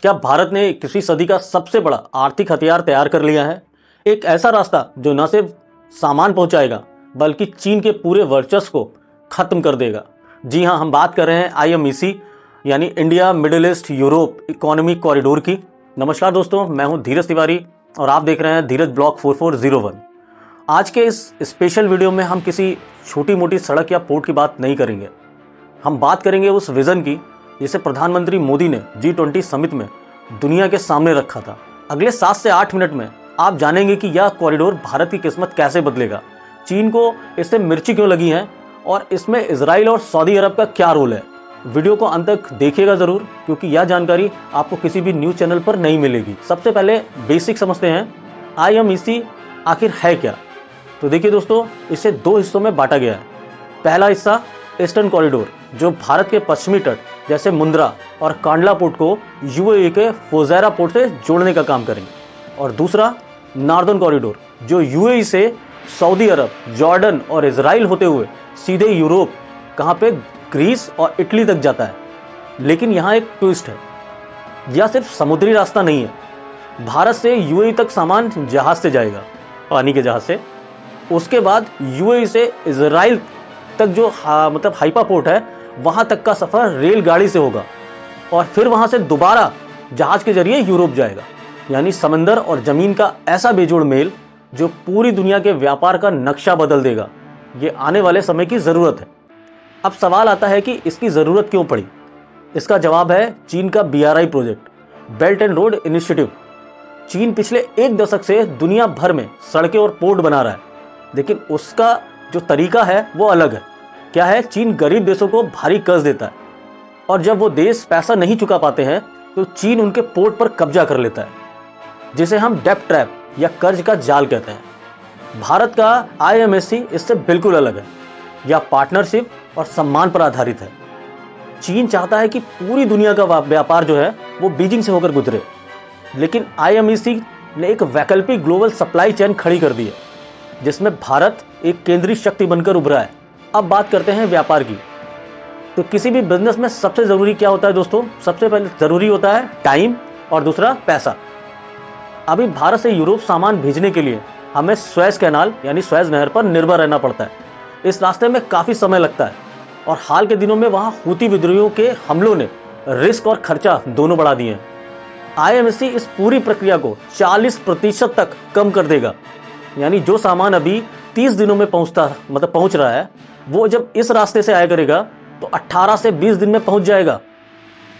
क्या भारत ने किसी सदी का सबसे बड़ा आर्थिक हथियार तैयार कर लिया है? एक ऐसा रास्ता जो न सिर्फ सामान पहुंचाएगा बल्कि चीन के पूरे वर्चस्व को खत्म कर देगा। जी हां, हम बात कर रहे हैं IMEC यानी India middle east Europe economic corridor की। नमस्कार दोस्तों, मैं हूं धीरज तिवारी और आप देख रहे हैं धीरज ब्लॉग 4401। आज के इस स्पेशल वीडियो में हम किसी छोटी मोटी सड़क या पोर्ट की बात नहीं करेंगे। हम बात करेंगे उस विजन की जिसे प्रधानमंत्री मोदी ने G20 समिट में दुनिया के सामने रखा था। अगले 7 से 8 मिनट में आप जानेंगे कि यह कॉरिडोर भारत की किस्मत कैसे बदलेगा, चीन को इससे मिर्ची क्यों लगी है और इसमें इजराइल और सऊदी अरब का क्या रोल है। वीडियो को अंत तक देखिएगा जरूर, क्योंकि यह जानकारी आपको किसी भी न्यूज चैनल पर नहीं मिलेगी। सबसे पहले बेसिक समझते हैं, IMEC आखिर है क्या। तो देखिए दोस्तों, इसे 2 हिस्सों में बांटा गया है। पहला हिस्सा ईस्टर्न कॉरिडोर, जो भारत के पश्चिमी तट जैसे मुंद्रा और कांडला पोर्ट को UAE के फुजैरा पोर्ट से जोड़ने का काम करेंगे, और दूसरा नॉर्दर्न कॉरिडोर जो UAE से सऊदी अरब, जॉर्डन और इजराइल होते हुए सीधे यूरोप, कहां पे ग्रीस और इटली तक जाता है। लेकिन यहां एक ट्विस्ट है, यह सिर्फ समुद्री रास्ता नहीं है। भारत से UAE तक सामान जहाज से जाएगा, पानी के जहाज से। उसके बाद UAE से इजराइल तक जो हाइपा पोर्ट है, वहां तक का सफर रेलगाड़ी से होगा और फिर वहां से दोबारा जहाज के जरिए यूरोप जाएगा। यानी समंदर और जमीन का ऐसा बेजोड़ मेल जो पूरी दुनिया के व्यापार का नक्शा बदल देगा। ये आने वाले समय की जरूरत है। अब सवाल आता है कि इसकी जरूरत क्यों पड़ी। इसका जवाब है चीन का BRI project, belt and road initiative. चीन पिछले 1 दशक से दुनिया भर में सड़कें और पोर्ट बना रहा है, लेकिन उसका जो तरीका है वो अलग है। क्या है, चीन गरीब देशों को भारी कर्ज देता है और जब वो देश पैसा नहीं चुका पाते हैं तो चीन उनके पोर्ट पर कब्जा कर लेता है, जिसे हम डेब्ट ट्रैप या कर्ज का जाल कहते हैं। भारत का IMEC इससे बिल्कुल अलग है। यह पार्टनरशिप और सम्मान पर आधारित है। चीन चाहता है कि पूरी दुनिया का व्यापार जो है वो बीजिंग से होकर गुजरे, लेकिन IMEC ने एक वैकल्पिक ग्लोबल सप्लाई चेन खड़ी कर दी है, जिसमें भारत एक केंद्रीय शक्ति बनकर उभरा है। अब बात करते हैं व्यापार की। तो किसी भी बिजनेस में सबसे जरूरी क्या होता है दोस्तों? सबसे पहले जरूरी होता है टाइम और दूसरा पैसा। अभी भारत से यूरोप सामान भेजने के लिए हमें स्वेज कैनाल यानी स्वेज नहर पर निर्भर रहना पड़ता है। इस रास्ते में काफी समय लगता है और हाल के दिनों में वहां हूती विद्रोहियों के हमलों ने रिस्क और खर्चा दोनों बढ़ा दिए हैं। IMEC इस पूरी प्रक्रिया को 40% तक कम कर देगा। यानी जो सामान अभी 30 दिनों में पहुंच रहा है, वो जब इस रास्ते से आया करेगा तो 18 से 20 दिन में पहुंच जाएगा।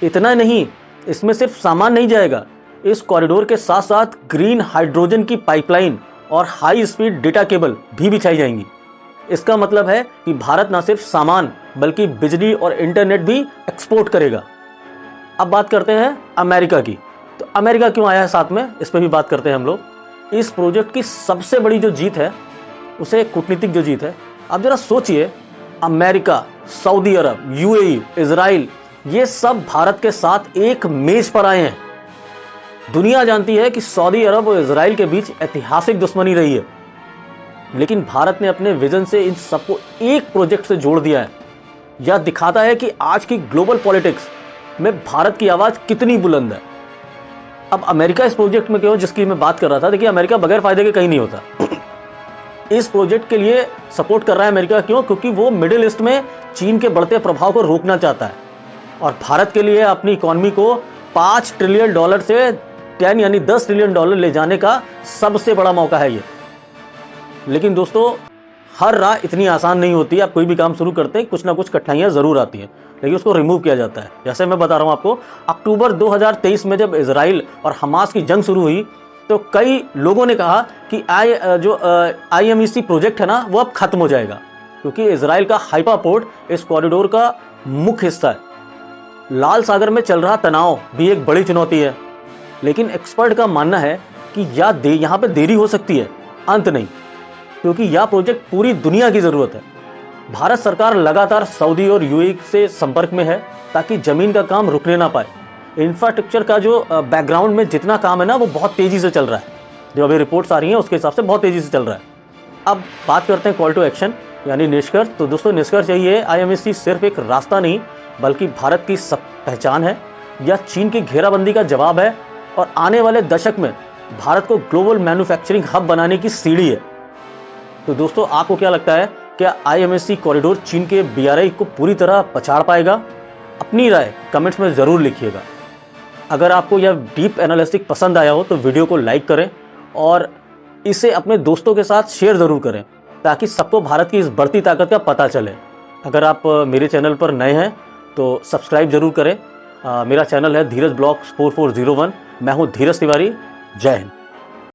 इतना नहीं, इसमें सिर्फ सामान नहीं जाएगा, इस कॉरिडोर के साथ साथ ग्रीन हाइड्रोजन की पाइपलाइन और हाई स्पीड डेटा केबल भी बिछाई जाएंगी। इसका मतलब है कि भारत न सिर्फ सामान बल्कि बिजली और इंटरनेट भी एक्सपोर्ट करेगा। अब बात करते हैं अमेरिका की। तो अमेरिका क्यों आया है साथ में, इस पर भी बात करते हैं हम लोग। इस प्रोजेक्ट की सबसे बड़ी जो जीत है उसे कूटनीतिक जो जीत है। अब जरा सोचिए, अमेरिका, सऊदी अरब, UAE, इजराइल, ये सब भारत के साथ एक मेज पर आए हैं। दुनिया जानती है कि सऊदी अरब और इजराइल के बीच ऐतिहासिक दुश्मनी रही है, लेकिन भारत ने अपने विजन से इन सबको एक प्रोजेक्ट से जोड़ दिया है। यह दिखाता है कि आज की ग्लोबल पॉलिटिक्स में भारत की आवाज कितनी बुलंद है। अब अमेरिका इस प्रोजेक्ट में क्यों, जिसकी मैं बात कर रहा था, देखिए अमेरिका बगैर फायदे के कहीं नहीं होता। इस प्रोजेक्ट के लिए सपोर्ट कर रहा है अमेरिका, क्यों? क्योंकि वो मिडिल ईस्ट में चीन के बढ़ते प्रभाव को रोकना चाहता है और भारत के लिए अपनी इकोनॉमी को $5 ट्रिलियन से 10 यानी $10 ट्रिलियन ले जाने का सबसे बड़ा मौका है ये। लेकिन दोस्तों, हर राह इतनी आसान नहीं होती। आप कोई भी काम शुरू करते हैं, कुछ ना कुछ कठिनाइयां जरूर आती हैं, लेकिन उसको रिमूव किया जाता है। जैसे मैं बता रहा हूं आपको, अक्टूबर 2023 में जब इजराइल और हमास की जंग शुरू हुई तो कई लोगों ने कहा कि IMEC प्रोजेक्ट है ना, वो अब खत्म हो जाएगा, क्योंकि इजराइल का हाइपा पोर्ट इस कॉरिडोर का मुख्य हिस्सा है। लाल सागर में चल रहा तनाव भी एक बड़ी चुनौती है, लेकिन एक्सपर्ट का मानना है कि यहाँ पे देरी हो सकती है, अंत नहीं, क्योंकि यह प्रोजेक्ट पूरी दुनिया की जरूरत है। भारत सरकार लगातार सऊदी और UAE से संपर्क में है ताकि जमीन का काम रुकने ना पाए। इंफ्रास्ट्रक्चर का जो बैकग्राउंड में जितना काम है ना, वो बहुत तेजी से चल रहा है। जो अभी रिपोर्ट्स आ रही हैं उसके हिसाब से बहुत तेजी से चल रहा है। अब बात करते हैं कॉल टू एक्शन यानी निष्कर्ष। तो दोस्तों, निष्कर्ष यही है, IMEC सिर्फ एक रास्ता नहीं बल्कि भारत की सब पहचान है। या चीन की घेराबंदी का जवाब है और आने वाले दशक में भारत को ग्लोबल मैन्युफैक्चरिंग हब बनाने की सीढ़ी है? तो दोस्तों, आपको क्या लगता है, क्या IMSC कॉरिडोर चीन के BRI को पूरी तरह पछाड़ पाएगा? अपनी राय कमेंट्स में ज़रूर लिखिएगा। अगर आपको यह डीप एनालिसिस पसंद आया हो तो वीडियो को लाइक करें और इसे अपने दोस्तों के साथ शेयर ज़रूर करें ताकि सबको भारत की इस बढ़ती ताकत का पता चले। अगर आप मेरे चैनल पर नए हैं तो सब्सक्राइब जरूर करें। मेरा चैनल है धीरज ब्लॉग्स 4401। मैं हूं धीरज तिवारी। जय हिंद।